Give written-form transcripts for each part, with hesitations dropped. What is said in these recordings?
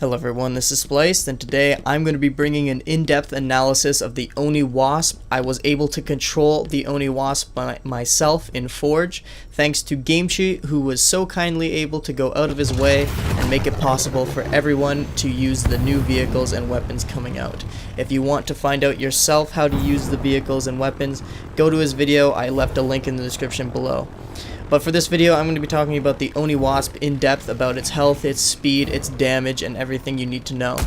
Hello everyone, this is Spliced, and today I'm going to be bringing an in-depth analysis of the Oni Wasp. I was able to control the Oni Wasp by myself in Forge, thanks to GameCheat, who was so kindly able to go out of his way and make it possible for everyone to use the new vehicles and weapons coming out. If you want to find out yourself how to use the vehicles and weapons, go to his video. I left a link in the description below. But for this video, I'm going to be talking about the Oni Wasp in depth, about its health, its speed, its damage, and everything you need to know.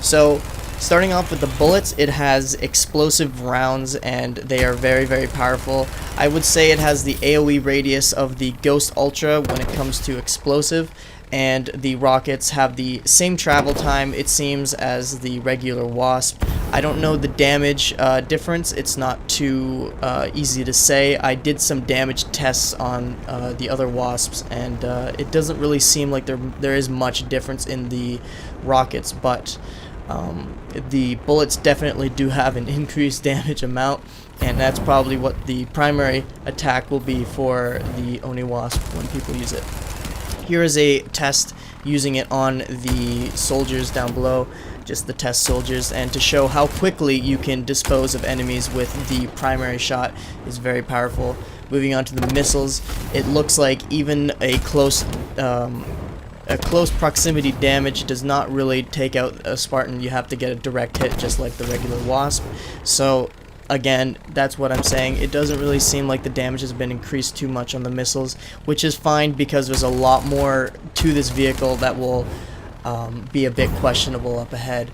So, starting off with the bullets, it has explosive rounds, and they are very, very powerful. I would say it has the AoE radius of the Ghost Ultra when it comes to explosive, and the rockets have the same travel time, it seems, as the regular Wasp. I don't know the damage difference. It's not too easy to say. I did some damage tests on the other Wasps, and it doesn't really seem like there is much difference in the rockets, but the bullets definitely do have an increased damage amount, and that's probably what the primary attack will be for the Oni Wasp when people use it. Here is a test using it on the soldiers down below, just the test soldiers, and to show how quickly you can dispose of enemies with the primary shot is very powerful. Moving on to the missiles, it looks like even a close proximity damage does not really take out a Spartan. You have to get a direct hit just like the regular Wasp. So again, that's what I'm saying. It doesn't really seem like the damage has been increased too much on the missiles, which is fine because there's a lot more to this vehicle that will be a bit questionable up ahead.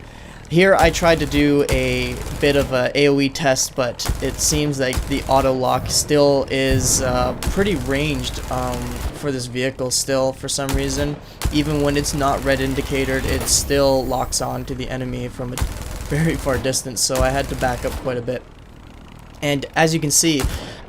Here I tried to do a bit of a AoE test, but it seems like the auto lock still is pretty ranged for this vehicle still for some reason. Even when it's not red indicated, it still locks on to the enemy from a very far distance, so I had to back up quite a bit. And as you can see,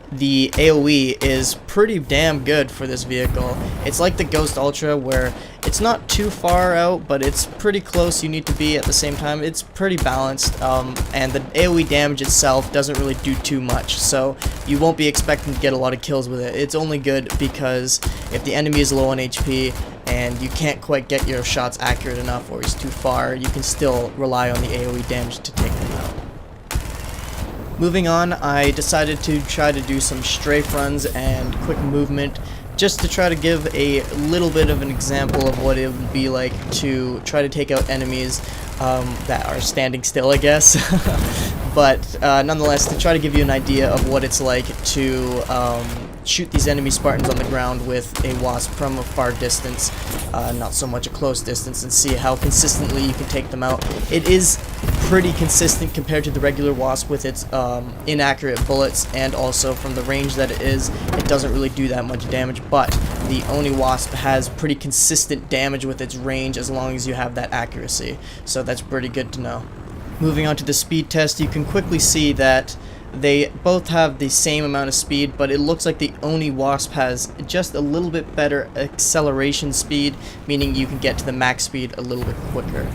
the AoE is pretty damn good for this vehicle. It's like the Ghost Ultra, where it's not too far out, but it's pretty close you need to be at the same time. It's pretty balanced, and the AoE damage itself doesn't really do too much, so you won't be expecting to get a lot of kills with it. It's only good because if the enemy is low on HP and you can't quite get your shots accurate enough, or he's too far, you can still rely on the AoE damage to take them out. Moving on, I decided to try to do some strafe runs and quick movement, just to try to give a little bit of an example of what it would be like to try to take out enemies that are standing still, I guess. But nonetheless, to try to give you an idea of what it's like to shoot these enemy Spartans on the ground with a Wasp from a far distance, not so much a close distance, and see how consistently you can take them out. It is pretty consistent compared to the regular Wasp with its inaccurate bullets, and also from the range that it is, it doesn't really do that much damage, but the Oni Wasp has pretty consistent damage with its range as long as you have that accuracy, so that's pretty good to know. Moving on to the speed test, you can quickly see that they both have the same amount of speed, but it looks like the Oni Wasp has just a little bit better acceleration speed, meaning you can get to the max speed a little bit quicker.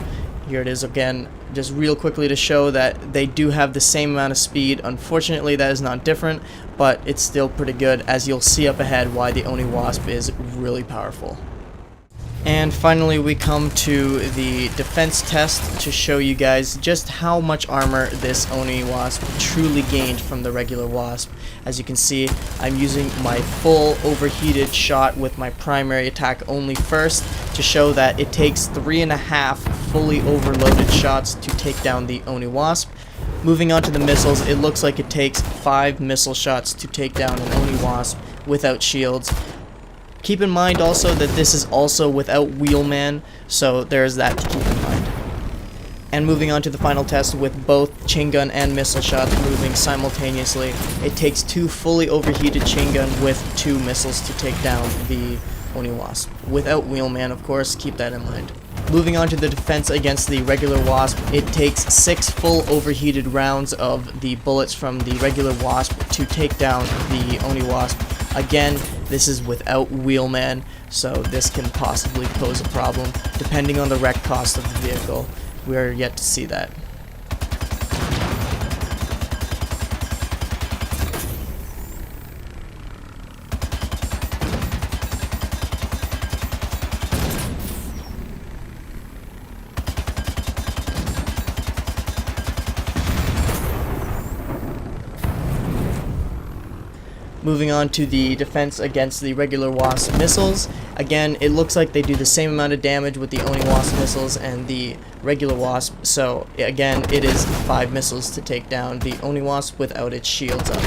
Here it is again, just real quickly to show that they do have the same amount of speed. Unfortunately, that is not different, but it's still pretty good, as you'll see up ahead why the Oni Wasp is really powerful. And finally, we come to the defense test to show you guys just how much armor this Oni Wasp truly gained from the regular Wasp. As you can see, I'm using my full overheated shot with my primary attack only first to show that it takes 3.5 fully overloaded shots to take down the Oni Wasp. Moving on to the missiles, it looks like it takes 5 missile shots to take down an Oni Wasp without shields. Keep in mind also that this is also without Wheelman, so there's that to keep in mind. And moving on to the final test with both chain gun and missile shots moving simultaneously, it takes 2 fully overheated chain gun with 2 missiles to take down the Oni Wasp. Without Wheelman, of course, keep that in mind. Moving on to the defense against the regular Wasp, it takes 6 full overheated rounds of the bullets from the regular Wasp to take down the Oni Wasp. Again, this is without Wheelman, so this can possibly pose a problem depending on the wreck cost of the vehicle. We are yet to see that. Moving on to the defense against the regular Wasp missiles. Again, it looks like they do the same amount of damage with the Oni Wasp missiles and the regular Wasp. So again, it is 5 missiles to take down the Oni Wasp without its shields up.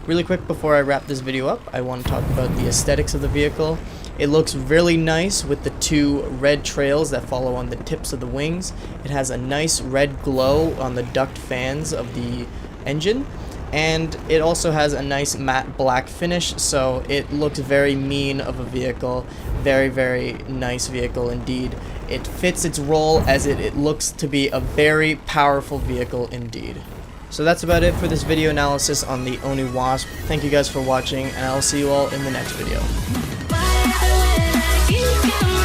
Really quick before I wrap this video up, I want to talk about the aesthetics of the vehicle. It looks really nice with the 2 red trails that follow on the tips of the wings. It has a nice red glow on the duct fans of the engine, and it also has a nice matte black finish, so it looks very mean of a vehicle. Very, very nice vehicle indeed. It fits its role as it looks to be a very powerful vehicle indeed. So that's about it for this video analysis on the Oni Wasp. Thank you guys for watching, and I'll see you all in the next video. You